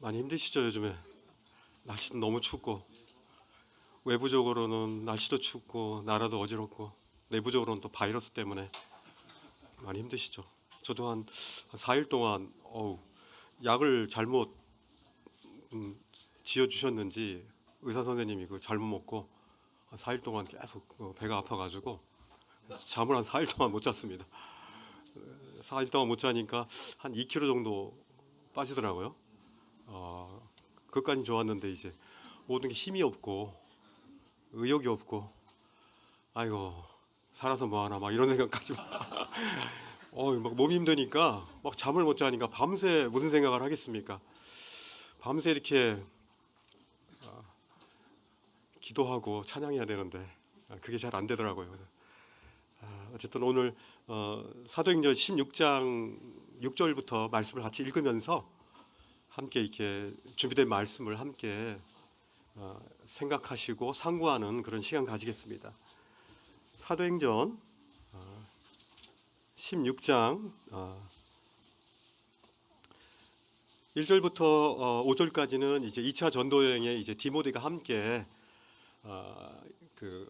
많이 힘드시죠, 요즘에? 날씨도 너무 춥고, 외부적으로는 날씨도 춥고, 나라도 어지럽고, 내부적으로는 또 바이러스 때문에 많이 힘드시죠. 저도 한 4일 동안, 약을 잘못 지어주셨는지 의사 선생님이 그 잘못 먹고, 한 4일 동안 계속 배가 아파가지고, 잠을 한 4일 동안 못 잤습니다. 4일 동안 못 자니까 한 2kg 정도 빠지더라고요. 그것까진 좋았는데, 이제 모든 게 힘이 없고, 의욕이 없고, 아이고 살아서 뭐하나 막 이런 생각까지 막 몸이 힘드니까 막 잠을 못 자니까 밤새 무슨 생각을 하겠습니까? 밤새 이렇게 기도하고 찬양해야 되는데 그게 잘 안 되더라고요. 어쨌든 오늘 사도행전 16장 6절부터 말씀을 같이 읽으면서 함께 이렇게 준비된 말씀을 함께 생각하시고 상고하는 그런 시간 가지겠습니다. 사도행전 16장 1절부터 5절까지는 이제 2차 전도 여행에 이제 디모데가 함께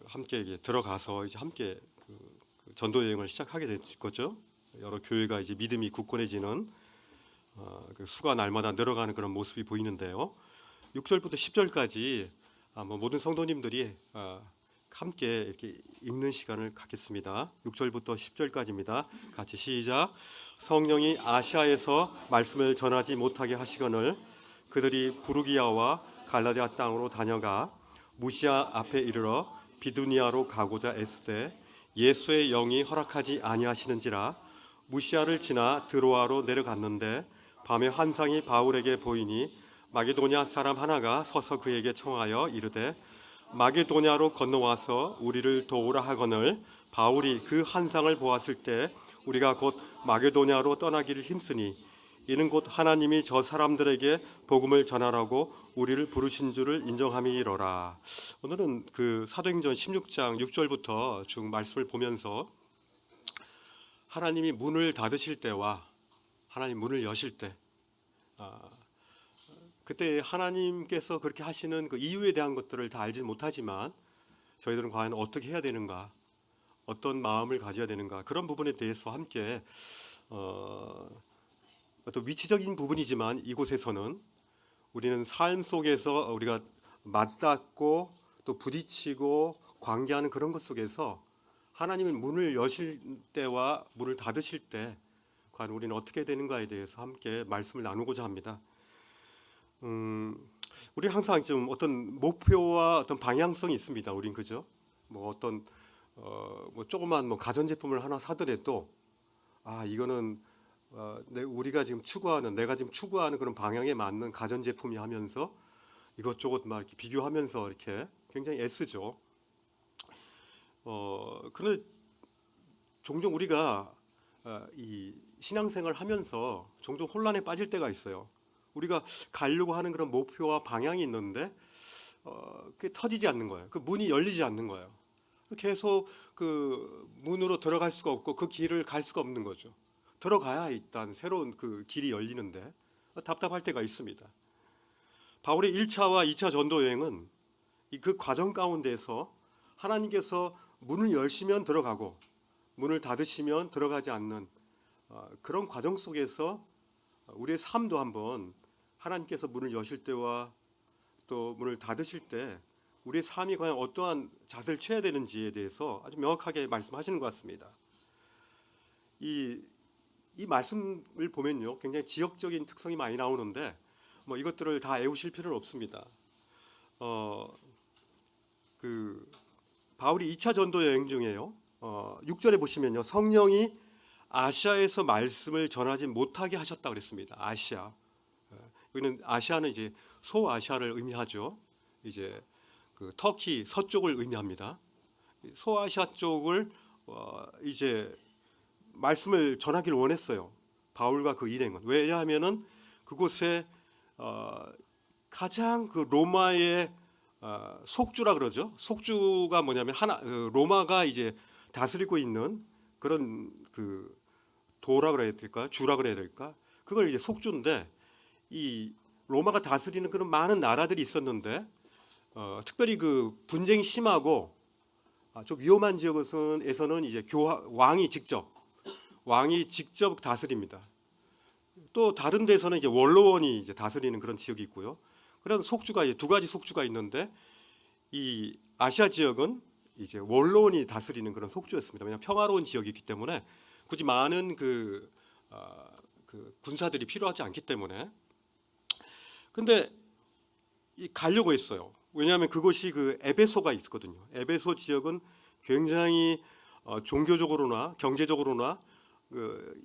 함께 이제 들어가서 이제 함께 그 전도 여행을 시작하게 된 거죠. 여러 교회가 이제 믿음이 굳건해지는 그 수가 날마다 늘어가는 그런 모습이 보이는데요. 6절부터 10절까지 뭐 모든 성도님들이 함께 이렇게 읽는 시간을 갖겠습니다. 6절부터 10절까지입니다. 같이 시작. 성령이 아시아에서 말씀을 전하지 못하게 하시거늘 그들이 부르기아와 갈라디아 땅으로 다녀가 무시아 앞에 이르러 비두니아로 가고자 애쓰되 예수의 영이 허락하지 아니하시는지라. 무시아를 지나 드로아로 내려갔는데 밤에 환상이 바울에게 보이니 마게도냐 사람 하나가 서서 그에게 청하여 이르되 마게도냐로 건너와서 우리를 도우라 하거늘 바울이 그 환상을 보았을 때 우리가 곧 마게도냐로 떠나기를 힘쓰니 이는 곧 하나님이 저 사람들에게 복음을 전하라고 우리를 부르신 줄을 인정함이로라. 오늘은 그 사도행전 16장 6절부터 쭉 말씀을 보면서 하나님이 문을 닫으실 때와 하나님 문을 여실 때 그때 하나님께서 그렇게 하시는 그 이유에 대한 것들을 다 알지 못하지만 저희들은 과연 어떻게 해야 되는가, 어떤 마음을 가져야 되는가 그런 부분에 대해서 함께 어떤 위치적인 부분이지만 이곳에서는 우리는 삶 속에서 우리가 맞닿고 또 부딪히고 관계하는 그런 것 속에서 하나님은 문을 여실 때와 문을 닫으실 때 과연 우리는 어떻게 되는가에 대해서 함께 말씀을 나누고자 합니다. 우리 항상 좀 어떤 목표와 어떤 방향성이 있습니다. 우린 그죠? 뭐 어떤 뭐 조그만 뭐 가전제품을 하나 사더라도 이거는 우리가 지금 추구하는 내가 지금 추구하는 그런 방향에 맞는 가전제품이 하면서 이것저것 막 이렇게 비교하면서 이렇게 굉장히 애쓰죠. 그런데 종종 우리가 이 신앙생활 하면서 종종 혼란에 빠질 때가 있어요. 우리가 가려고 하는 그런 목표와 방향이 있는데 그게 터지지 않는 거예요. 그 문이 열리지 않는 거예요. 계속 그 문으로 들어갈 수가 없고 그 길을 갈 수가 없는 거죠. 들어가야 일단 새로운 그 길이 열리는데 답답할 때가 있습니다. 바울의 1차와 2차 전도 여행은 그 과정 가운데서 하나님께서 문을 열시면 들어가고 문을 닫으시면 들어가지 않는 그런 과정 속에서 우리의 삶도 한번 하나님께서 문을 여실 때와 또 문을 닫으실 때 우리의 삶이 과연 어떠한 자세를 취해야 되는지에 대해서 아주 명확하게 말씀하시는 것 같습니다. 이 말씀을 보면요, 굉장히 지역적인 특성이 많이 나오는데 뭐 이것들을 다 애우실 필요는 없습니다. 그 바울이 2차 전도 여행 중에요. 6절에 보시면요, 성령이 아시아에서 말씀을 전하지 못하게 하셨다 그랬습니다. 아시아. 여기는 아시아는 이제 소아시아를 의미하죠. 이제 그 터키 서쪽을 의미합니다. 소아시아 쪽을 이제 말씀을 전하기를 원했어요. 바울과 그 일행은. 왜냐하면은 그곳에 가장 그 로마의 속주라 그러죠. 속주가 뭐냐면 로마가 이제 다스리고 있는 그런 그 도라 그래야 될까, 주라 그래야 될까, 그걸 이제 속주인데 이 로마가 다스리는 그런 많은 나라들이 있었는데 특별히 그 분쟁이 심하고 좀 위험한 지역에서는 이제 왕이 직접 다스립니다. 또 다른 데서는 이제 원로원이 이제 다스리는 그런 지역이 있고요. 그런 속주가 이제 두 가지 속주가 있는데 이 아시아 지역은 이제 원로원이 다스리는 그런 속주였습니다. 왜냐하면 평화로운 지역이기 때문에 굳이 많은 그 군사들이 필요하지 않기 때문에. 근데 가려고 했어요. 왜냐하면 그곳이 그 에베소가 있거든요. 에베소 지역은 굉장히 종교적으로나 경제적으로나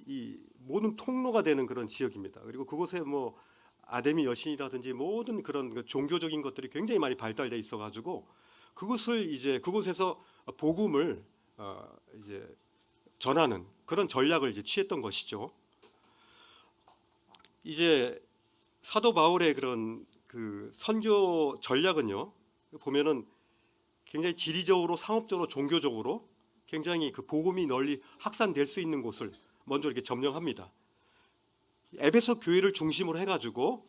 이 모든 통로가 되는 그런 지역입니다. 그리고 그곳에 뭐 아데미 여신이라든지 모든 그런 그 종교적인 것들이 굉장히 많이 발달돼 있어가지고 그곳에서 복음을 이제 전하는 그런 전략을 이제 취했던 것이죠. 이제 사도 바울의 그런 그 선교 전략은요, 보면은 굉장히 지리적으로, 상업적으로, 종교적으로 굉장히 그 복음이 널리 확산될 수 있는 곳을 먼저 이렇게 점령합니다. 에베소 교회를 중심으로 해가지고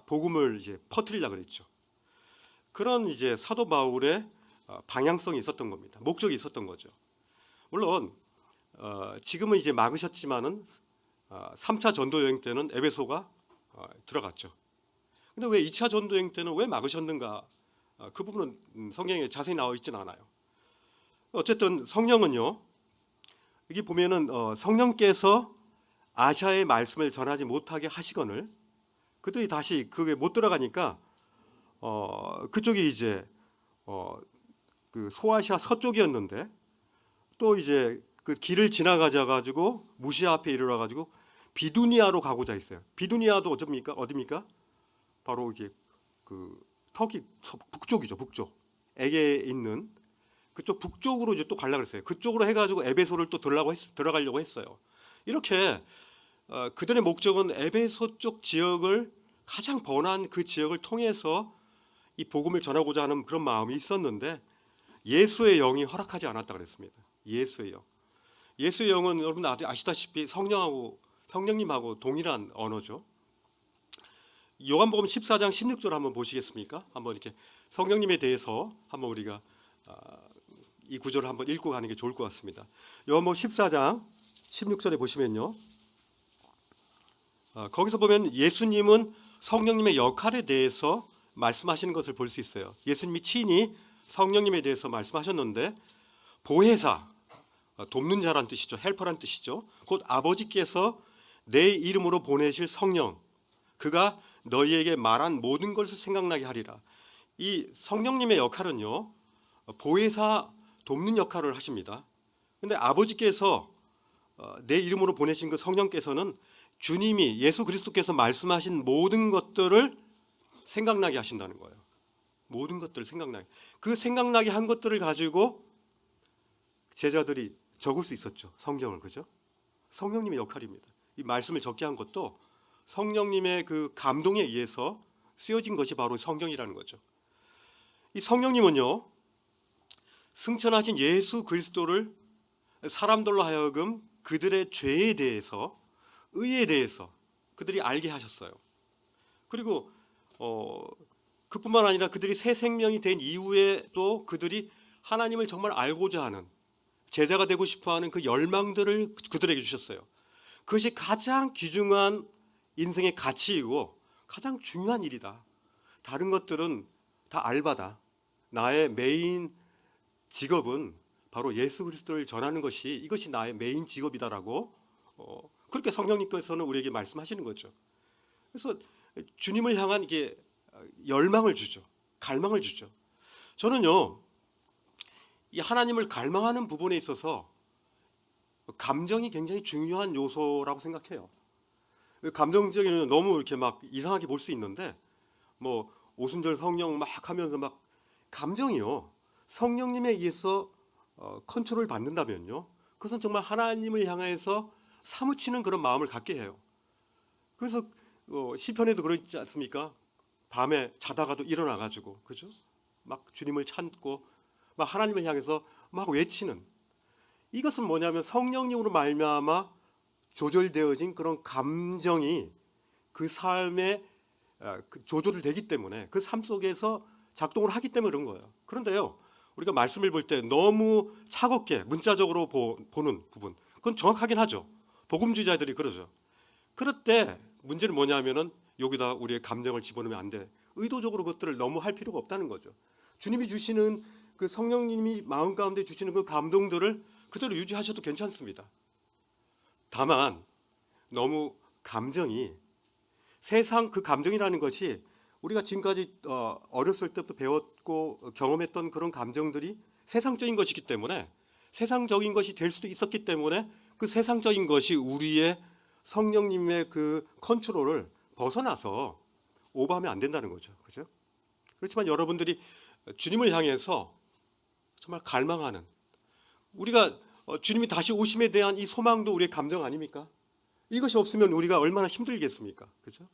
복음을 이제 퍼뜨리려고 그랬죠. 그런 이제 사도 바울의 방향성이 있었던 겁니다. 목적이 있었던 거죠. 물론 지금은 이제 막으셨지만은 3차 전도 여행 때는 에베소가 들어갔죠. 근데 왜 2차 전도 여행 때는 왜 막으셨는가? 그 부분은 성경에 자세히 나와 있지는 않아요. 어쨌든 성령은요, 여기 보면은 성령께서 아시아의 말씀을 전하지 못하게 하시거늘 그들이 다시 그게 못 들어가니까 그쪽이 이제 그 소아시아 서쪽이었는데 또 이제 그 길을 지나가자 가지고 무시아 앞에 이르러 가지고 비두니아로 가고자 했어요. 비두니아도 어디입니까? 바로 이게 그 터키 북쪽이죠. 북쪽. 에게에 있는 그쪽 북쪽으로 이제 또 가려고 했어요. 그쪽으로 해가지고 에베소를 또 들어가려고 했어요. 이렇게 그들의 목적은 에베소 쪽 지역을 가장 번화한 그 지역을 통해서 이 복음을 전하고자 하는 그런 마음이 있었는데 예수의 영이 허락하지 않았다 그랬습니다. 예수의 영. 예수의 영은 여러분 아시다시피 성령님하고 동일한 언어죠. 요한복음 14장 16절 한번 보시겠습니까? 한번 이렇게 성령님에 대해서 한번 우리가 이 구절을 한번 읽고 가는 게 좋을 것 같습니다. 요한복음 14장 16절에 보시면요, 거기서 보면 예수님은 성령님의 역할에 대해서 말씀하시는 것을 볼 수 있어요. 예수님이 친히 성령님에 대해서 말씀하셨는데 보혜사, 돕는 자란 뜻이죠. 헬퍼란 뜻이죠. 곧 아버지께서 내 이름으로 보내실 성령, 그가 너희에게 말한 모든 것을 생각나게 하리라. 이 성령님의 역할은요, 보혜사 돕는 역할을 하십니다. 근데 아버지께서 내 이름으로 보내신 그 성령께서는 주님이 예수 그리스도께서 말씀하신 모든 것들을 생각나게 하신다는 거예요. 모든 것들을 생각나게. 그 생각나게 한 것들을 가지고 제자들이 적을 수 있었죠. 성경을. 그죠? 성령님의 역할입니다. 이 말씀을 적게 한 것도 성령님의 그 감동에 의해서 쓰여진 것이 바로 성경이라는 거죠. 이 성령님은요, 승천하신 예수 그리스도를 사람들로 하여금 그들의 죄에 대해서, 의에 대해서 그들이 알게 하셨어요. 그리고 그뿐만 아니라 그들이 새 생명이 된 이후에도 그들이 하나님을 정말 알고자 하는, 제자가 되고 싶어하는 그 열망들을 그들에게 주셨어요. 그것이 가장 귀중한 인생의 가치이고 가장 중요한 일이다. 다른 것들은 다 알바다. 나의 메인 직업은 바로 예수 그리스도를 전하는 것이, 이것이 나의 메인 직업이다라고 그렇게 성령님께서는 우리에게 말씀하시는 거죠. 그래서 주님을 향한 이게 열망을 주죠. 갈망을 주죠. 저는요, 이 하나님을 갈망하는 부분에 있어서 감정이 굉장히 중요한 요소라고 생각해요. 감정적인 너무 이렇게 막 이상하게 볼 수 있는데, 뭐 오순절 성령 막 하면서 막 감정이요, 성령님에 의해서 컨트롤 받는다면요, 그것은 정말 하나님을 향해서 사무치는 그런 마음을 갖게 해요. 그래서 시편에도 그러지 않습니까? 밤에 자다가도 일어나가지고, 그죠? 막 주님을 찾고 막 하나님을 향해서 막 외치는, 이것은 뭐냐면 성령님으로 말미암아 조절되어진 그런 감정이 그 삶의 조절이 되기 때문에 그 삶 속에서 작동을 하기 때문에 그런 거예요. 그런데요, 우리가 말씀을 볼 때 너무 차갑게 문자적으로 보는 부분, 그건 정확하긴 하죠. 복음주의자들이 그러죠. 그럴 때 문제는 뭐냐면은 여기다 우리의 감정을 집어넣으면 안 돼. 의도적으로 그것들을 너무 할 필요가 없다는 거죠. 주님이 주시는 그 성령님이 마음 가운데 주시는 그 감동들을 그대로 유지하셔도 괜찮습니다. 다만 너무 감정이 세상 그 감정이라는 것이 우리가 지금까지 어렸을 때부터 배웠고 경험했던 그런 감정들이 세상적인 것이기 때문에 세상적인 것이 될 수도 있었기 때문에 그 세상적인 것이 우리의 성령님의 그 컨트롤을 벗어나서 오버하면 안 된다는 거죠. 그죠? 그렇지만 여러분들이 주님을 향해서 정말 갈망하는, 우리가 주님이 다시 오심에 대한 이 소망도 우리의 감정 아닙니까? 이것이 없으면 우리가 얼마나 힘들겠습니까? 그죠?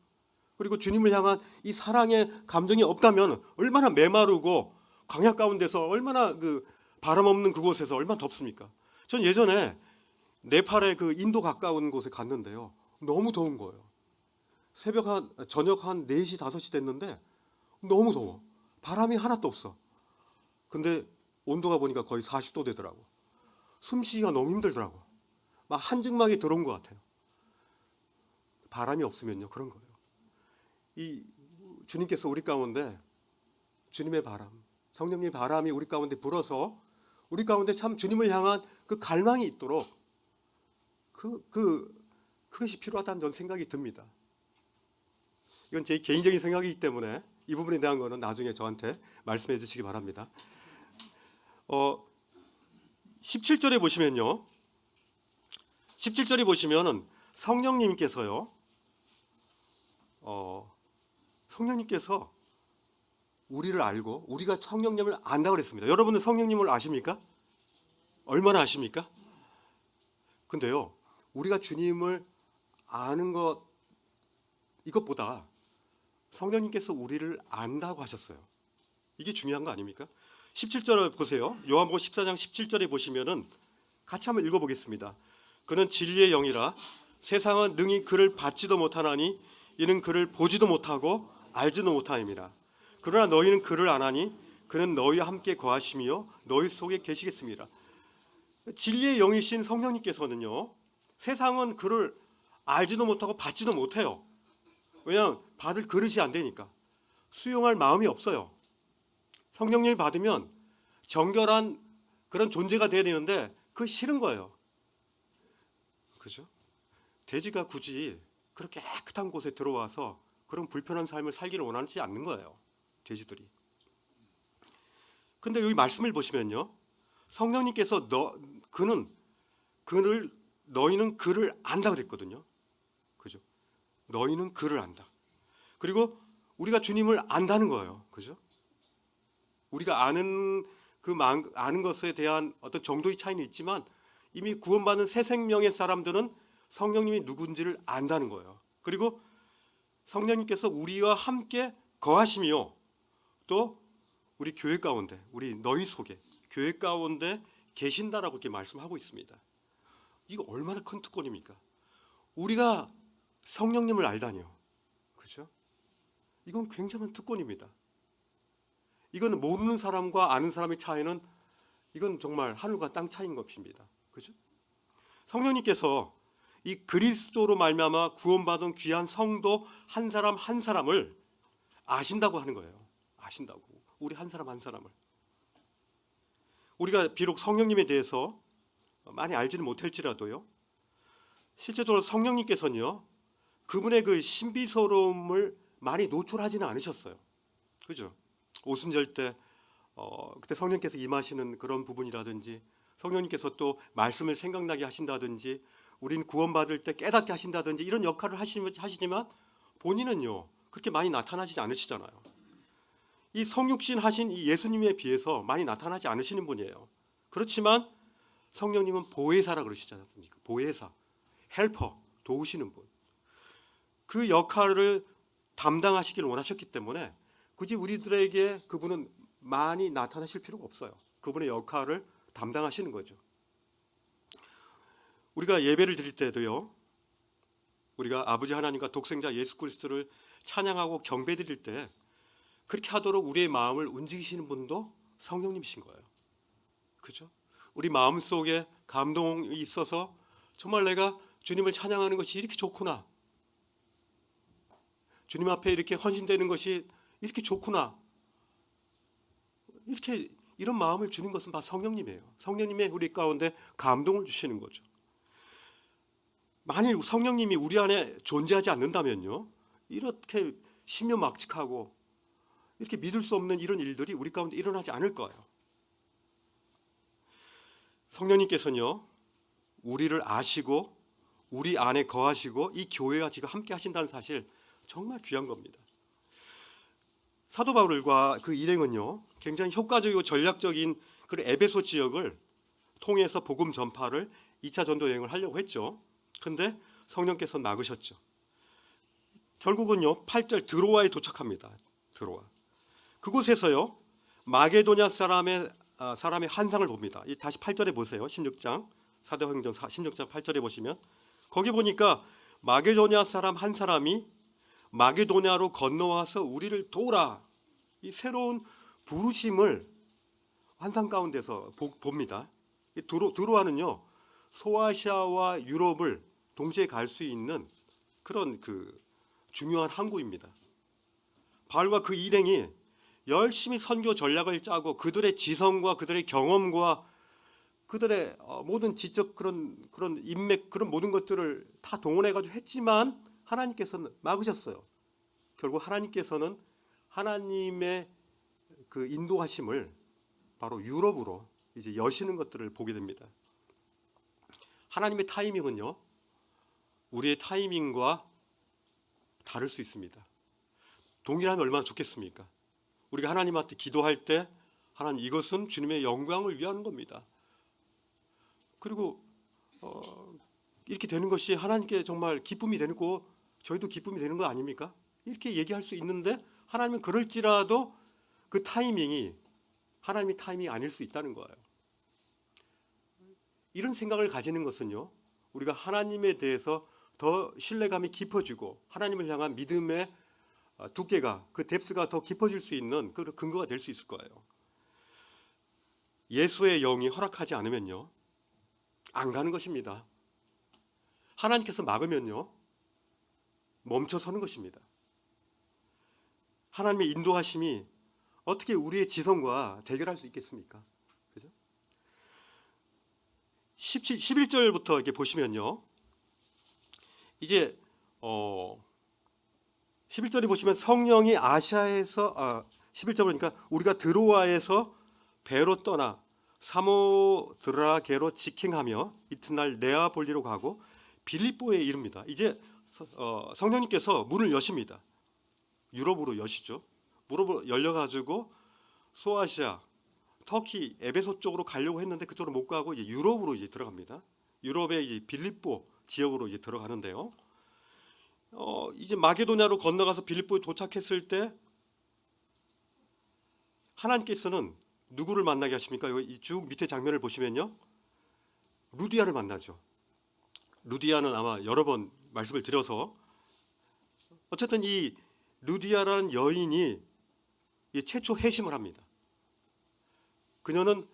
그리고 주님을 향한 이 사랑의 감정이 없다면 얼마나 메마르고 광야 가운데서 얼마나 그 바람 없는 그곳에서 얼마나 덥습니까? 전 예전에 네팔의 그 인도 가까운 곳에 갔는데요. 너무 더운 거예요. 저녁 한 4시, 5시 됐는데 너무 더워. 바람이 하나도 없어. 근데 온도가 보니까 거의 40도 되더라고. 숨쉬기가 너무 힘들더라고. 막 한증막이 들어온 것 같아요. 바람이 없으면요, 그런 거예요. 이 주님께서 우리 가운데 주님의 바람, 성령님의 바람이 우리 가운데 불어서 우리 가운데 참 주님을 향한 그 갈망이 있도록 그것이 필요하다는 저는 생각이 듭니다. 이건 제 개인적인 생각이기 때문에 이 부분에 대한 거는 나중에 저한테 말씀해 주시기 바랍니다. 17절에 보시면요. 17절에 보시면은 성령님께서요. 성령님께서 우리를 알고 우리가 성령님을 안다고 그랬습니다. 여러분은 성령님을 아십니까? 얼마나 아십니까? 근데요. 우리가 주님을 아는 것 이것보다 성령님께서 우리를 안다고 하셨어요. 이게 중요한 거 아닙니까? 17절 보세요. 요한복음 14장 17절에 보시면은 같이 한번 읽어보겠습니다. 그는 진리의 영이라 세상은 능히 그를 받지도 못하나니 이는 그를 보지도 못하고 알지도 못하니라. 그러나 너희는 그를 아나니 그는 너희와 함께 거하시며 너희 속에 계시겠습니다. 진리의 영이신 성령님께서는요. 세상은 그를 알지도 못하고 받지도 못해요. 왜냐하면 받을 그릇이 안 되니까. 수용할 마음이 없어요. 성령님을 받으면 정결한 그런 존재가 돼야 되는데 그거 싫은 거예요. 그죠? 돼지가 굳이 그렇게 깨끗한 곳에 들어와서 그런 불편한 삶을 살기를 원하지 않는 거예요. 돼지들이. 근데 여기 말씀을 보시면요. 성령님께서 너희는 그를 안다 그랬거든요. 그죠? 너희는 그를 안다. 그리고 우리가 주님을 안다는 거예요. 그죠? 우리가 아는 것에 대한 어떤 정도의 차이는 있지만 이미 구원받은 새 생명의 사람들은 성령님이 누군지를 안다는 거예요. 그리고 성령님께서 우리와 함께 거하시며 또 우리 교회 가운데, 우리 너희 속에 교회 가운데 계신다라고 이렇게 말씀하고 있습니다. 이거 얼마나 큰 특권입니까? 우리가 성령님을 알다니요. 그죠? 이건 굉장한 특권입니다. 이건 모르는 사람과 아는 사람의 차이는 이건 정말 하늘과 땅 차이인 것입니다. 그죠? 성령님께서 이 그리스도로 말미암아 구원받은 귀한 성도 한 사람 한 사람을 아신다고 하는 거예요. 아신다고. 우리 한 사람 한 사람을. 우리가 비록 성령님에 대해서 많이 알지는 못할지라도요. 실제적으로 성령님께서는요. 그분의 그 신비스러움을 많이 노출하지는 않으셨어요. 그죠? 오순절 때 그때 성령께서 임하시는 그런 부분이라든지 성령님께서 또 말씀을 생각나게 하신다든지 우리는 구원받을 때 깨닫게 하신다든지 이런 역할을 하시지만 본인은요 그렇게 많이 나타나지 않으시잖아요. 이 성육신 하신 이 예수님에 비해서 많이 나타나지 않으시는 분이에요. 그렇지만 성령님은 보혜사라 그러시지 않습니까? 보혜사, 헬퍼, 도우시는 분. 그 역할을 담당하시길 원하셨기 때문에 굳이 우리들에게 그분은 많이 나타나실 필요가 없어요. 그분의 역할을 담당하시는 거죠. 우리가 예배를 드릴 때도요. 우리가 아버지 하나님과 독생자 예수 그리스도를 찬양하고 경배드릴 때 그렇게 하도록 우리의 마음을 움직이시는 분도 성령님이신 거예요. 그죠? 우리 마음 속에 감동이 있어서 정말 내가 주님을 찬양하는 것이 이렇게 좋구나. 주님 앞에 이렇게 헌신되는 것이 이렇게 좋구나. 이렇게 이런 마음을 주는 것은 다 성령님이에요. 성령님의 우리 가운데 감동을 주시는 거죠. 만일 성령님이 우리 안에 존재하지 않는다면요, 이렇게 신묘막측하고 이렇게 믿을 수 없는 이런 일들이 우리 가운데 일어나지 않을 거예요. 성령님께서는요, 우리를 아시고 우리 안에 거하시고 이 교회와 지금 함께 하신다는 사실 정말 귀한 겁니다. 사도 바울과 그 일행은요, 굉장히 효과적이고 전략적인 그 에베소 지역을 통해서 복음 전파를 2차 전도 여행을 하려고 했죠. 근데 성령께서 막으셨죠. 결국은요, 8절 드로아에 도착합니다. 드로아. 그곳에서요, 마게도냐 사람의 환상을 봅니다. 다시 8절에 보세요. 16장 사도행전 16장 8절에 보시면 거기 보니까 마게도냐 사람 한 사람이 마게도냐로 건너와서 우리를 도우라. 이 새로운 부르심을 환상 가운데서 봅니다. 드로아는요, 소아시아와 유럽을 동시에 갈 수 있는 그런 그 중요한 항구입니다. 바울과 그 일행이 열심히 선교 전략을 짜고 그들의 지성과 그들의 경험과 그들의 모든 지적 그런 인맥 그런 모든 것들을 다 동원해 가지고 했지만 하나님께서는 막으셨어요. 결국 하나님께서는 하나님의 그 인도하심을 바로 유럽으로 이제 여시는 것들을 보게 됩니다. 하나님의 타이밍은요, 우리의 타이밍과 다를 수 있습니다. 동일하면 얼마나 좋겠습니까? 우리가 하나님한테 기도할 때 하나님 이것은 주님의 영광을 위한 겁니다. 그리고 이렇게 되는 것이 하나님께 정말 기쁨이 되는 거 저희도 기쁨이 되는 거 아닙니까? 이렇게 얘기할 수 있는데 하나님은 그럴지라도 그 타이밍이 하나님의 타이밍이 아닐 수 있다는 거예요. 이런 생각을 가지는 것은요, 우리가 하나님에 대해서 더 신뢰감이 깊어지고 하나님을 향한 믿음의 두께가 그 뎁스가 더 깊어질 수 있는 그 근거가 될 수 있을 거예요. 예수의 영이 허락하지 않으면요, 안 가는 것입니다. 하나님께서 막으면요, 멈춰서는 것입니다. 하나님의 인도하심이 어떻게 우리의 지성과 대결할 수 있겠습니까? 그죠? 11절부터 이렇게 보시면요, 이제 11절에 보시면 성령이 아시아에서 11절 보니까 우리가 드로아에서 배로 떠나 사모드라게로 직행하며 이튿날 네아폴리로 가고 빌립보에 이릅니다. 이제 성령님께서 문을 여십니다. 유럽으로 여시죠. 유럽으로 열려가지고 소아시아, 터키, 에베소 쪽으로 가려고 했는데 그쪽으로 못 가고 이제 유럽으로 이제 들어갑니다. 유럽의 이제 빌립보 지역으로 이제 들어가는데요. 이제 마게도냐로 건너가서 빌립보에 도착했을 때 하나님께서는 누구를 만나게 하십니까? 여기 쭉 밑에 장면을 보시면요, 루디아를 만나죠. 루디아는 아마 여러 번 말씀을 드려서 어쨌든 이 루디아라는 여인이 최초 회심을 합니다. 그녀는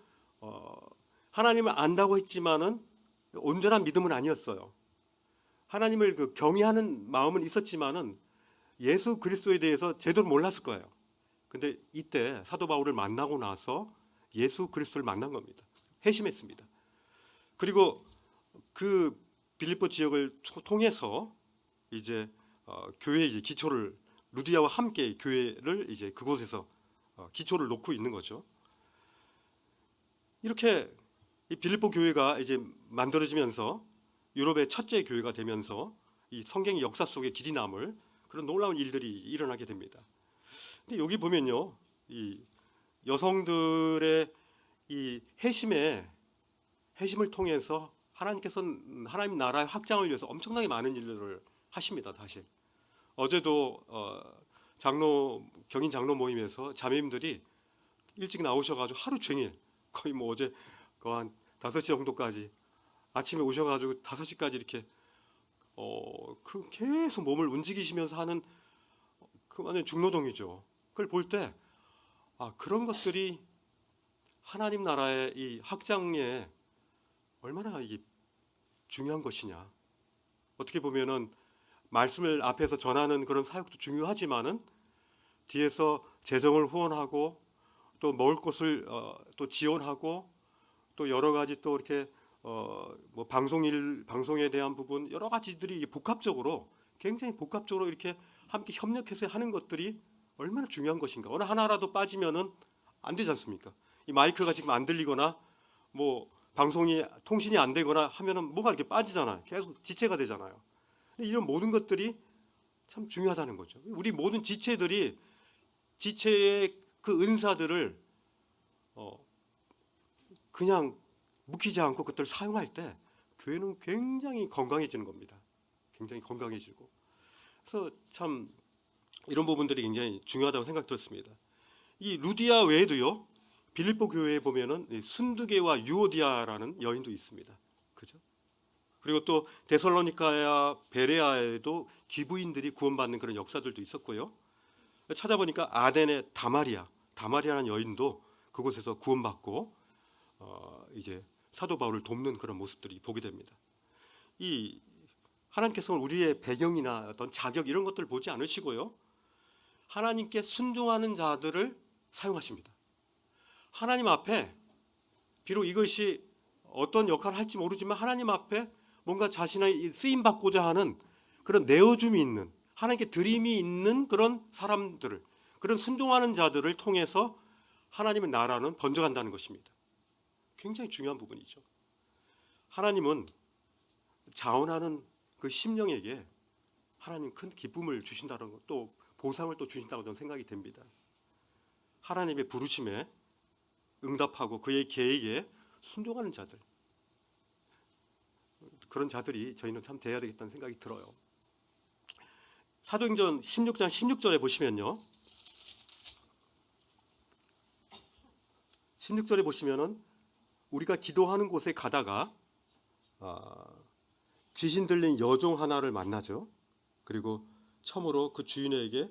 하나님을 안다고 했지만은 온전한 믿음은 아니었어요. 하나님을 경외하는 마음은 있었지만은 예수 그리스도에 대해서 제대로 몰랐을 거예요. 근데 이때 사도 바울을 만나고 나서 예수 그리스도를 만난 겁니다. 회심했습니다. 그리고 그 빌립보 지역을 통해서 이제 교회 이제 기초를 루디아와 함께 교회를 이제 그곳에서 기초를 놓고 있는 거죠. 이렇게 이 빌립보 교회가 이제 만들어지면서 유럽의 첫째 교회가 되면서 이 성경의 역사 속에 길이 남을 그런 놀라운 일들이 일어나게 됩니다. 근데 여기 보면요, 이 여성들의 이 회심을 통해서 하나님께서는 하나님 나라의 확장을 위해서 엄청나게 많은 일들을 하십니다. 사실 어제도 경인 장로 모임에서 자매님들이 일찍 나오셔가지고 하루 종일 거의 뭐 어제 한 5시 정도까지 아침에 오셔가지고 5시까지 이렇게 계속 몸을 움직이시면서 하는 그 완전 중노동이죠. 그걸 볼 때 그런 것들이 하나님 나라의 이 확장에 얼마나 이게 중요한 것이냐. 어떻게 보면은 말씀을 앞에서 전하는 그런 사역도 중요하지만은 뒤에서 재정을 후원하고 또 먹을 것을 또 지원하고 또 여러 가지 또 이렇게 뭐 방송에 대한 부분 여러 가지들이 복합적으로 굉장히 복합적으로 이렇게 함께 협력해서 하는 것들이 얼마나 중요한 것인가. 어느 하나라도 빠지면은 안 되지 않습니까? 이 마이크가 지금 안 들리거나 뭐 통신이 안 되거나 하면은 뭐가 이렇게 빠지잖아요. 계속 지체가 되잖아요. 근데 이런 모든 것들이 참 중요하다는 거죠. 우리 모든 지체의 그 은사들을 그냥 묵히지 않고 그것들을 사용할 때 교회는 굉장히 건강해지는 겁니다. 굉장히 건강해지고. 그래서 참 이런 부분들이 굉장히 중요하다고 생각 들었습니다. 이 루디아 외에도요. 빌립보 교회에 보면은 순두계와 유오디아라는 여인도 있습니다. 그죠? 그리고 또 데살로니카야 베레아에도 귀부인들이 구원받는 그런 역사들도 있었고요. 찾아보니까 아덴의 다마리아라는 여인도 그곳에서 구원받고 이제 사도 바울을 돕는 그런 모습들이 보게 됩니다. 이 하나님께서는 우리의 배경이나 어떤 자격 이런 것들을 보지 않으시고요. 하나님께 순종하는 자들을 사용하십니다. 하나님 앞에 비록 이것이 어떤 역할을 할지 모르지만 하나님 앞에 뭔가 자신의 쓰임 받고자 하는 그런 내어줌이 있는 하나님께 드림이 있는 그런 사람들을 그런 순종하는 자들을 통해서 하나님의 나라는 번져간다는 것입니다. 굉장히 중요한 부분이죠. 하나님은 자원하는 그 심령에게 하나님 큰 기쁨을 주신다는 것, 또 보상을 또 주신다고 저는 생각이 됩니다. 하나님의 부르심에 응답하고 그의 계획에 순종하는 자들, 그런 자들이 저희는 참 돼야 되겠다는 생각이 들어요. 사도행전 16장 16절에 보시면요. 16절에 보시면은 우리가 기도하는 곳에 가다가 귀신 들린 여종 하나를 만나죠. 그리고 처음으로 그 주인에게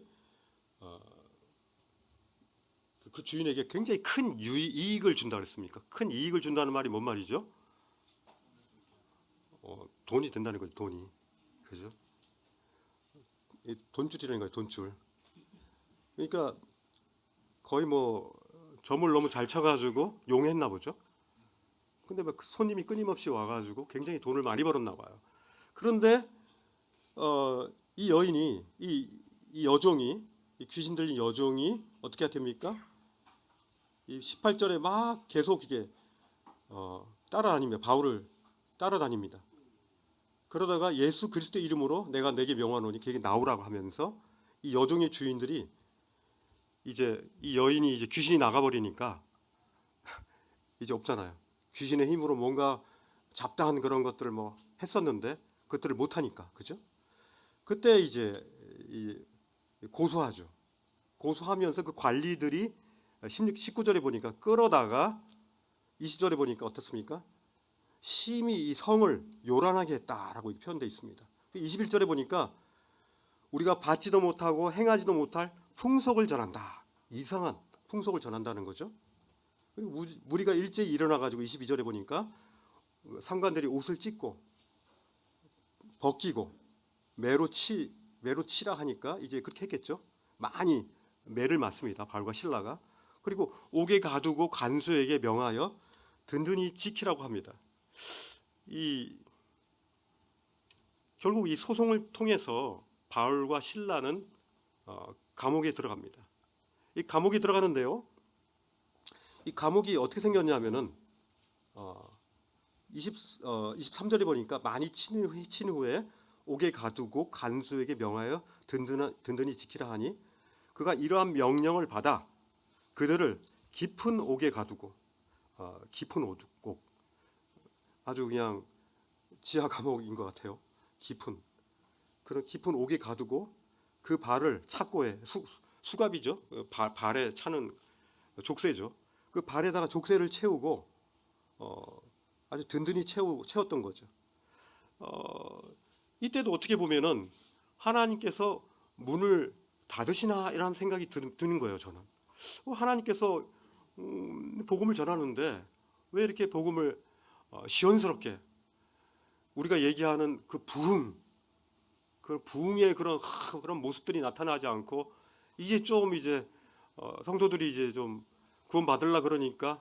굉장히 큰 이익을 준다 그랬습니까? 큰 이익을 준다는 말이 뭔 말이죠? 돈이 된다는 거죠. 돈이. 그죠? 돈줄이라는 거예요. 돈줄. 그러니까 거의 뭐 점을 너무 잘 쳐가지고 용했나 보죠. 근데 막 손님이 끊임없이 와가지고 굉장히 돈을 많이 벌었나 봐요. 그런데 이 여인이 이 여종이 이 귀신 들린 여종이 어떻게 됩니까? 이 18절에 막 계속 이게 따라다닙니다. 바울을 따라다닙니다. 그러다가 예수 그리스도 이름으로 내가 내게 명하노니 그에게 나오라고 하면서 이 여종의 주인들이 이제 이 여인이 이제 귀신이 나가버리니까 이제 없잖아요. 귀신의 힘으로 뭔가 잡다한 그런 것들을 뭐 했었는데 그것들을 못하니까 그죠? 그때 이제 고소하죠. 고소하면서 그 관리들이 19절에 보니까 끌어다가 20절에 보니까 어떻습니까? 심히 이 성을 요란하게 했다라고 표현되어 있습니다. 21절에 보니까 우리가 받지도 못하고 행하지도 못할 풍속을 전한다. 이상한 풍속을 전한다는 거죠. 그리고 무리가 일제히 일어나가지고 22절에 보니까 상관들이 옷을 찢고 벗기고 매로 치라 하니까 이제 그렇게 했겠죠. 많이 매를 맞습니다. 바울과 실라가. 그리고 옥에 가두고 간수에게 명하여 든든히 지키라고 합니다. 결국 이 소송을 통해서 바울과 실라는 감옥에 들어갑니다. 이 감옥에 들어가는데요. 이 감옥이 어떻게 생겼냐면은 23절에 보니까 많이 친 후에 옥에 가두고 간수에게 명하여 든든히 지키라 하니 그가 이러한 명령을 받아 그들을 깊은 옥에 가두고 깊은 옥 아주 그냥 지하 감옥인 것 같아요. 그런 깊은 옥에 가두고 그 발을 착고에 수갑이죠. 발에 차는 족쇄죠. 그 발에다가 족쇄를 채우고 아주 든든히 채웠던 거죠. 이때도 어떻게 보면은 하나님께서 문을 받으시나 이런 생각이 드는 거예요. 저는 하나님께서 복음을 전하는데 왜 이렇게 복음을 시원스럽게 우리가 얘기하는 그 부흥의 그런 모습들이 나타나지 않고 이제 좀 이제 성도들이 이제 좀 구원 받으려 그러니까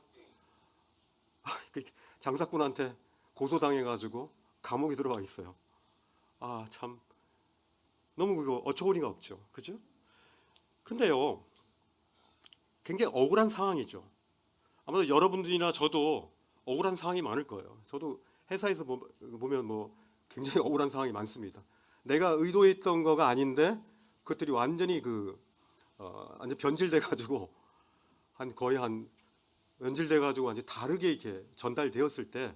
장사꾼한테 고소당해가지고 감옥에 들어가 있어요. 참 너무 그거 어처구니가 없죠, 그죠? 근데요, 굉장히 억울한 상황이죠. 아마도 여러분들이나 저도 억울한 상황이 많을 거예요. 저도 회사에서 보면 굉장히 억울한 상황이 많습니다. 내가 의도했던 거가 아닌데 그것들이 완전히 완전 변질돼 가지고 거의 변질돼 가지고 완전 다르게 이렇게 전달되었을 때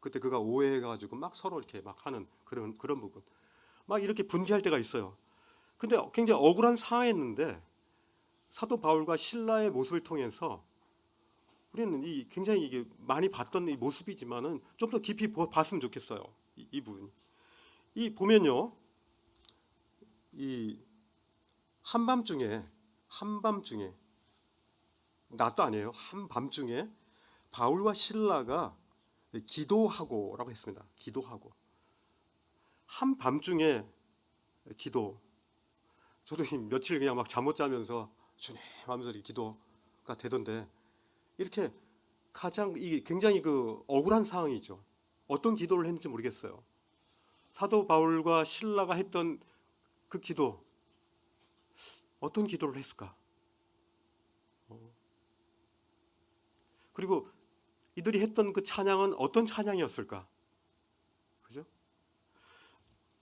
그때 그가 오해해 가지고 막 서로 이렇게 막 하는 그런 부분, 막 이렇게 분개할 때가 있어요. 근데 굉장히 억울한 상황이었는데 사도 바울과 신라의 모습을 통해서 우리는 굉장히 이게 많이 봤던 이 모습이지만은 좀 더 깊이 봤으면 좋겠어요. 이 부분. 보면요, 이 한밤중에 낮도 아니에요. 한밤중에 바울과 신라가 기도하고라고 했습니다. 기도하고. 한밤중에 기도. 저도 며칠 그냥 막 잠 못 자면서 주님 하면서 기도가 되던데, 이렇게 이게 굉장히 억울한 상황이죠. 어떤 기도를 했는지 모르겠어요. 사도 바울과 신라가 했던 그 기도, 어떤 기도를 했을까? 그리고 이들이 했던 그 찬양은 어떤 찬양이었을까? 그죠?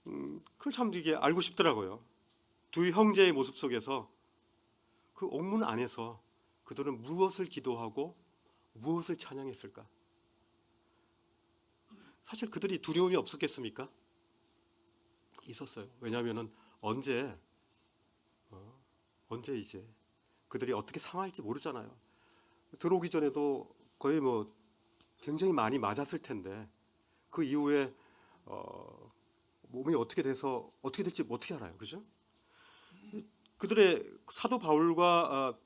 그걸 참 이게 알고 싶더라고요. 두 형제의 모습 속에서 그 옥문 안에서 그들은 무엇을 기도하고 무엇을 찬양했을까? 사실 그들이 두려움이 없었겠습니까? 있었어요. 왜냐하면은 언제 이제 그들이 어떻게 상할지 모르잖아요. 들어오기 전에도 거의 굉장히 많이 맞았을 텐데 그 이후에 몸이 어떻게 될지 어떻게 알아요, 그죠? 그들의 사도 바울과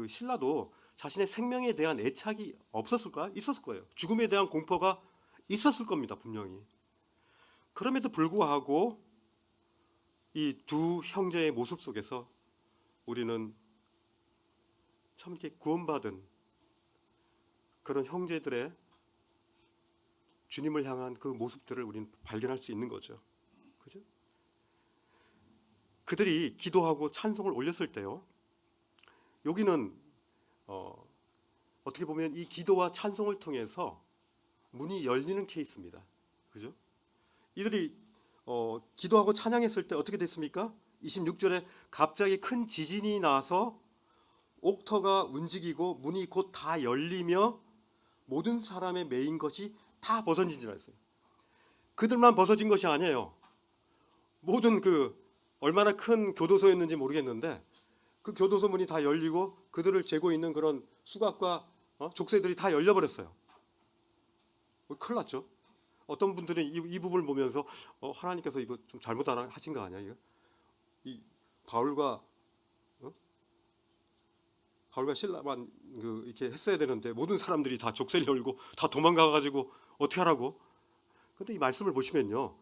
신라도 자신의 생명에 대한 애착이 없었을까? 있었을 거예요. 죽음에 대한 공포가 있었을 겁니다, 분명히. 그럼에도 불구하고 이 두 형제의 모습 속에서 우리는 참 이렇게 구원받은 그런 형제들의 주님을 향한 그 모습들을 우리는 발견할 수 있는 거죠. 그죠? 그들이 기도하고 찬송을 올렸을 때요, 여기는 어떻게 보면 이 기도와 찬송을 통해서 문이 열리는 케이스입니다. 그죠? 이들이 기도하고 찬양했을 때 어떻게 됐습니까? 26절에 갑자기 큰 지진이 나서 옥터가 움직이고 문이 곧 다 열리며 모든 사람의 매인 것이 다 벗어진지라 했어요. 그들만 벗어진 것이 아니에요. 모든 얼마나 큰 교도소였는지 모르겠는데 그 교도소 문이 다 열리고 그들을 재고 있는 그런 수갑과 족쇄들이 다 열려버렸어요. 큰일 났죠. 어떤 분들은 이 부분을 보면서 하나님께서 이거 좀 잘못 하신 거 아니야? 이 바울과 신라만 이렇게 했어야 되는데 모든 사람들이 다 족쇄를 열고 다 도망가가지고 어떻게 하라고? 근데 이 말씀을 보시면요,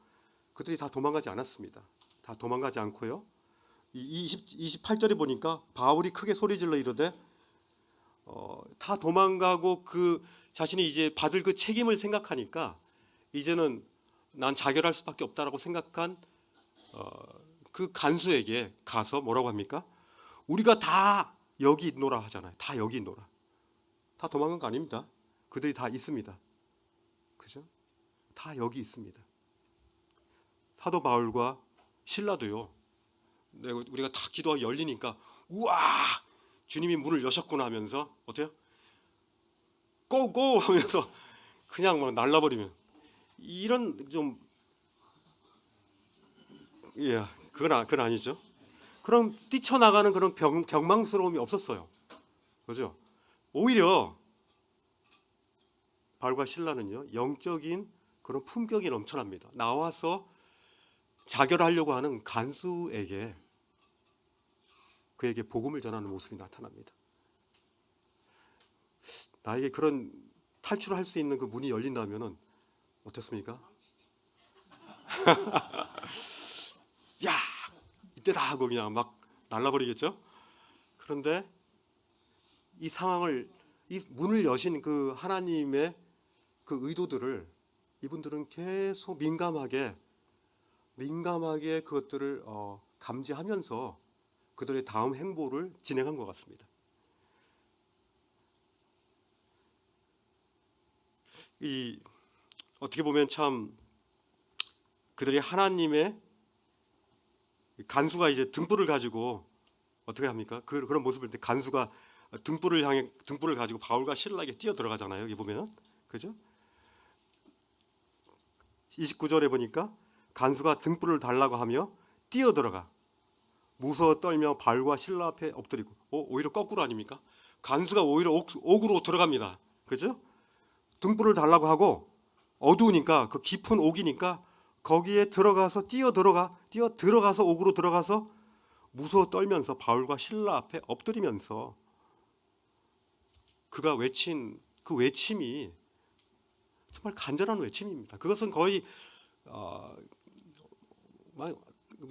그들이 다 도망가지 않았습니다. 다 도망가지 않고요. 28절에 보니까 바울이 크게 소리질러 이르되 다 도망가고 자신이 이제 받을 그 책임을 생각하니까 이제는 난 자결할 수밖에 없다라고 생각한 그 간수에게 가서 뭐라고 합니까? 우리가 다 여기 있노라 하잖아요. 다 여기 있노라. 다 도망간 거 아닙니다. 그들이 다 있습니다. 그죠? 다 여기 있습니다. 사도 바울과 신라도요, 우리가 다 기도가 열리니까 우와 주님이 문을 여셨구나 하면서 어때요? 고고 하면서 그냥 막 날라버리면 이런 그건 아니죠. 그럼 뛰쳐나가는 그런 경망스러움이 없었어요. 그죠? 오히려 바울과 신라는요, 영적인 그런 품격이 넘쳐납니다. 나와서 자결하려고 하는 간수에게 그에게 복음을 전하는 모습이 나타납니다. 나에게 그런 탈출할 수 있는 그 문이 열린다면은 어떻습니까? 야, 이때다 하고 그냥 막 날라버리겠죠? 그런데 이 상황을, 이 문을 여신 그 하나님의 그 의도들을 이분들은 계속 민감하게 그것들을 감지하면서 그들의 다음 행보를 진행한 것 같습니다. 이 어떻게 보면 참 그들이 하나님의 간수가 이제 등불을 가지고 어떻게 합니까? 그런 모습을 때 간수가 등불을 가지고 바울과 실라에게 뛰어 들어가잖아요. 여기 보면 그죠? 29절에 보니까 간수가 등불을 달라고 하며 뛰어 들어가 무서워 떨며 바울과 실라 앞에 엎드리고 오히려 거꾸로 아닙니까? 간수가 오히려 옥으로 들어갑니다. 그죠? 등불을 달라고 하고 어두우니까 그 깊은 옥이니까 거기에 뛰어 들어가서 옥으로 들어가서 무서워 떨면서 바울과 실라 앞에 엎드리면서 그가 외친 그 외침이 정말 간절한 외침입니다. 그것은 거의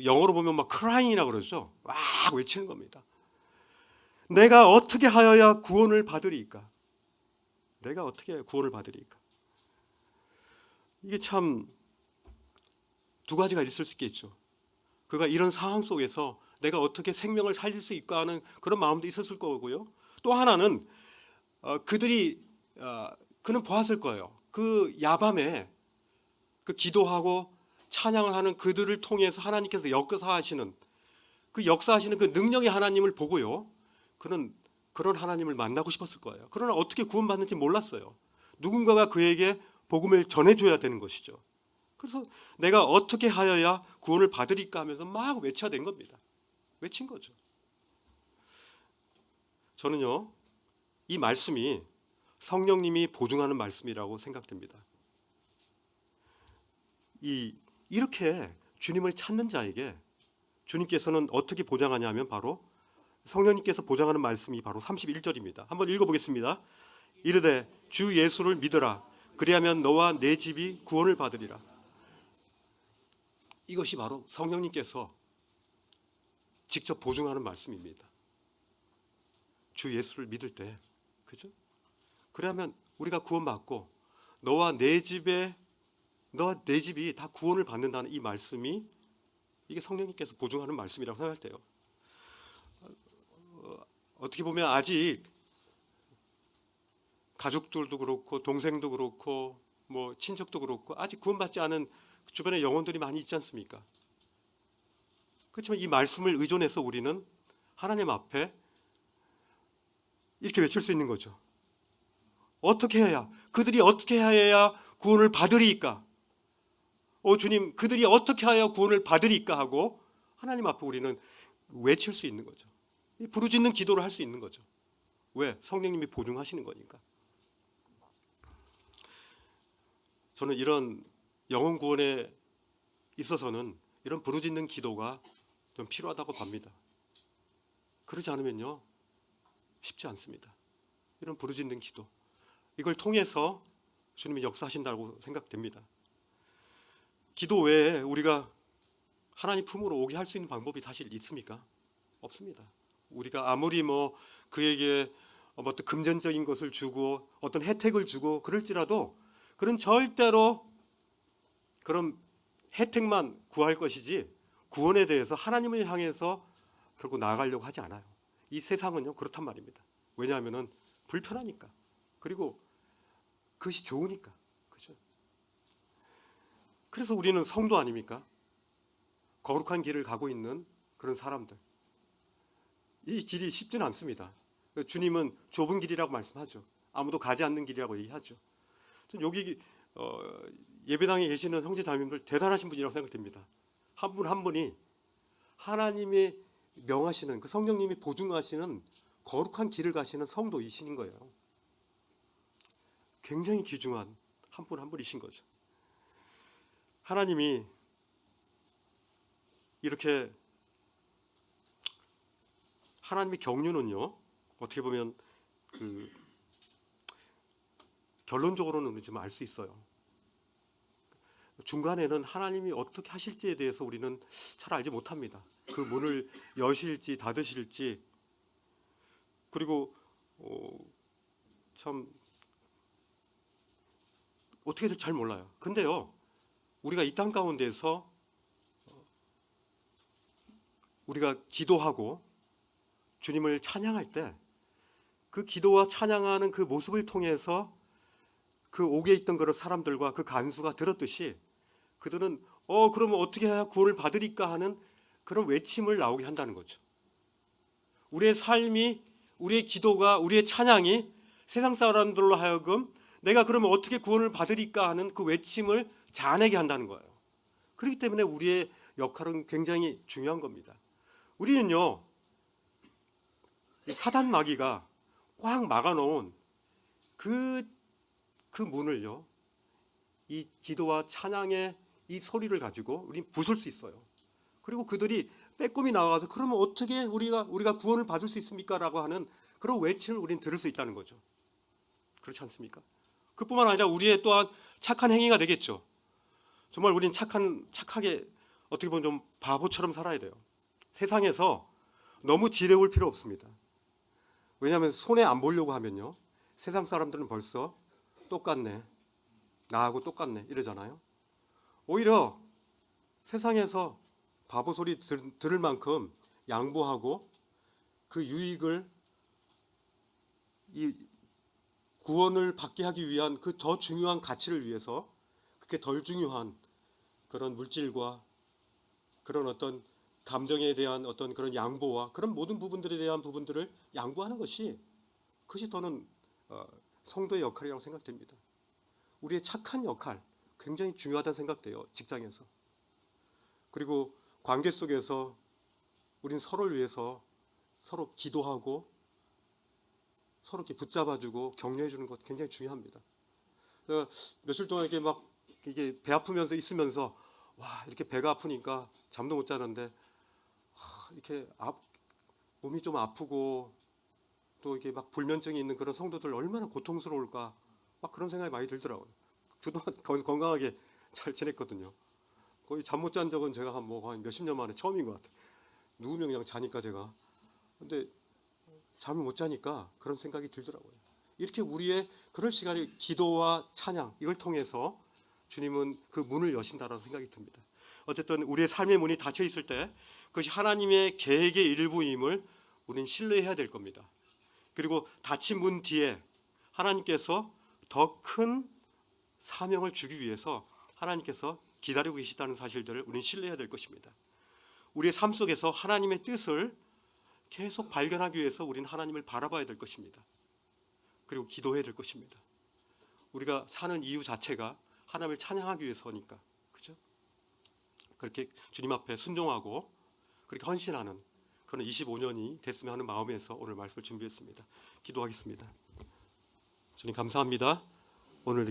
영어로 보면 막 crying이라고 그러죠. 막 외치는 겁니다. 내가 어떻게 하여야 구원을 받으리이까? 내가 어떻게 구원을 받으리이까? 이게 참 두 가지가 있을 수 있겠죠. 그가 이런 상황 속에서 내가 어떻게 생명을 살릴 수 있까 하는 그런 마음도 있었을 거고요. 또 하나는 그는 보았을 거예요. 그 야밤에 그 기도하고 찬양을 하는 그들을 통해서 하나님께서 역사하시는 그 능력의 하나님을 보고요. 그는 그런 하나님을 만나고 싶었을 거예요. 그러나 어떻게 구원받는지 몰랐어요. 누군가가 그에게 복음을 전해줘야 되는 것이죠. 그래서 내가 어떻게 하여야 구원을 받으리까 하면서 막 외쳐야 된 겁니다. 외친 거죠. 저는요, 이 말씀이 성령님이 보증하는 말씀이라고 생각됩니다. 이렇게 주님을 찾는 자에게 주님께서는 어떻게 보장하냐면 바로 성령님께서 보장하는 말씀이 바로 31절입니다. 한번 읽어보겠습니다. 이르되 주 예수를 믿으라. 그리하면 너와 내 집이 구원을 받으리라. 이것이 바로 성령님께서 직접 보증하는 말씀입니다. 주 예수를 믿을 때, 그죠? 그러면 우리가 구원받고 너와 내 집이 다 구원을 받는다는 이 말씀이 이게 성령님께서 보증하는 말씀이라고 생각할 때요. 어떻게 보면 아직 가족들도 그렇고 동생도 그렇고 뭐 친척도 그렇고 아직 구원받지 않은 주변에 영혼들이 많이 있지 않습니까? 그렇지만 이 말씀을 의존해서 우리는 하나님 앞에 이렇게 외칠 수 있는 거죠. 그들이 어떻게 해야 구원을 받으리이까? 주님, 그들이 어떻게 하여 구원을 받으리이까 하고 하나님 앞에 우리는 외칠 수 있는 거죠. 부르짖는 기도를 할 수 있는 거죠. 왜? 성령님이 보증하시는 거니까. 저는 이런 영혼 구원에 있어서는 이런 부르짖는 기도가 좀 필요하다고 봅니다. 그러지 않으면요, 쉽지 않습니다. 이런 부르짖는 기도, 이걸 통해서 주님이 역사하신다고 생각됩니다. 기도 외에 우리가 하나님 품으로 오게 할 수 있는 방법이 사실 있습니까? 없습니다. 우리가 아무리 그에게 어떤 금전적인 것을 주고 어떤 혜택을 주고 그럴지라도 그런 절대로 그런 혜택만 구할 것이지 구원에 대해서 하나님을 향해서 결국 나아가려고 하지 않아요. 이 세상은요 그렇단 말입니다. 왜냐하면은 불편하니까, 그리고 그것이 좋으니까. 그죠? 그래서 우리는 성도 아닙니까? 거룩한 길을 가고 있는 그런 사람들. 이 길이 쉽지는 않습니다. 주님은 좁은 길이라고 말씀하죠. 아무도 가지 않는 길이라고 얘기하죠. 여기 예배당에 계시는 형제 자매님들 대단하신 분이라고 생각됩니다. 한 분 한 분이 하나님이 명하시는 그 성령님이 보증하시는 거룩한 길을 가시는 성도이신 거예요. 굉장히 귀중한 한 분 한 분이신 거죠. 하나님이 하나님의 경륜은요, 어떻게 보면 그 결론적으로는 좀 알 수 있어요. 중간에는 하나님이 어떻게 하실지에 대해서 우리는 잘 알지 못합니다. 그 문을 여실지 닫으실지, 그리고 참 어떻게 될지 잘 몰라요. 근데요, 우리가 이 땅 가운데서 우리가 기도하고 주님을 찬양할 때 그 기도와 찬양하는 그 모습을 통해서 그 옥에 있던 그런 사람들과 그 간수가 들었듯이 그들은 그러면 어떻게 해야 구원을 받으리까 하는 그런 외침을 나오게 한다는 거죠. 우리의 삶이, 우리의 기도가, 우리의 찬양이 세상 사람들로 하여금 내가 그러면 어떻게 구원을 받으리까 하는 그 외침을 자아내게 한다는 거예요. 그렇기 때문에 우리의 역할은 굉장히 중요한 겁니다. 우리는요, 사단 마귀가 꽉 막아놓은 그 문을요, 이 기도와 찬양의 이 소리를 가지고 우리 부술 수 있어요. 그리고 그들이 빼꼼히 나와서 그러면 어떻게 우리가 구원을 받을 수 있습니까? 라고 하는 그런 외침을 우리는 들을 수 있다는 거죠. 그렇지 않습니까? 그뿐만 아니라 우리의 또한 착한 행위가 되겠죠. 정말 우리는 착하게 어떻게 보면 좀 바보처럼 살아야 돼요. 세상에서 너무 지레올 필요 없습니다. 왜냐하면 손해 안 보려고 하면요, 세상 사람들은 벌써 똑같네, 나하고 똑같네 이러잖아요. 오히려 세상에서 바보 소리 들을 만큼 양보하고 그 유익을, 이 구원을 받게 하기 위한 그 더 중요한 가치를 위해서, 그게 덜 중요한 그런 물질과 그런 어떤 감정에 대한 어떤 그런 양보와 그런 모든 부분들에 대한 부분들을 양보하는 것이, 그것이 더는 성도의 역할이라고 생각됩니다. 우리의 착한 역할 굉장히 중요하다는 생각돼요. 직장에서. 그리고 관계 속에서 우린 서로를 위해서 서로 기도하고 서로 이렇게 붙잡아주고 격려해주는 것 굉장히 중요합니다. 며칠 동안 이렇게 막 이게 배 아프면서 있으면서 이렇게 배가 아프니까 잠도 못 자는데 이렇게 몸이 좀 아프고 또 이렇게 막 불면증이 있는 그런 성도들 얼마나 고통스러울까, 막 그런 생각이 많이 들더라고요. 그동안 건강하게 잘 지냈거든요. 거의 잠 못 잔 적은 제가 한 몇십 년 만에 처음인 것 같아요. 누우면 그냥 자니까 제가. 근데 잠을 못 자니까 그런 생각이 들더라고요. 이렇게 우리의 그럴 시간이 기도와 찬양, 이걸 통해서 주님은 그 문을 여신다라는 생각이 듭니다. 어쨌든 우리의 삶의 문이 닫혀 있을 때 그것이 하나님의 계획의 일부임을 우리는 신뢰해야 될 겁니다. 그리고 닫힌 문 뒤에 하나님께서 더 큰 사명을 주기 위해서 하나님께서 기다리고 계시다는 사실들을 우리는 신뢰해야 될 것입니다. 우리의 삶 속에서 하나님의 뜻을 계속 발견하기 위해서 우리는 하나님을 바라봐야 될 것입니다. 그리고 기도해야 될 것입니다. 우리가 사는 이유 자체가 하나님을 찬양하기 위해서니까, 그죠? 그렇게 주님 앞에 순종하고 그렇게 헌신하는 그런 25년이 됐으면 하는 마음에서 오늘 말씀을 준비했습니다. 기도하겠습니다. 주님 감사합니다. 오늘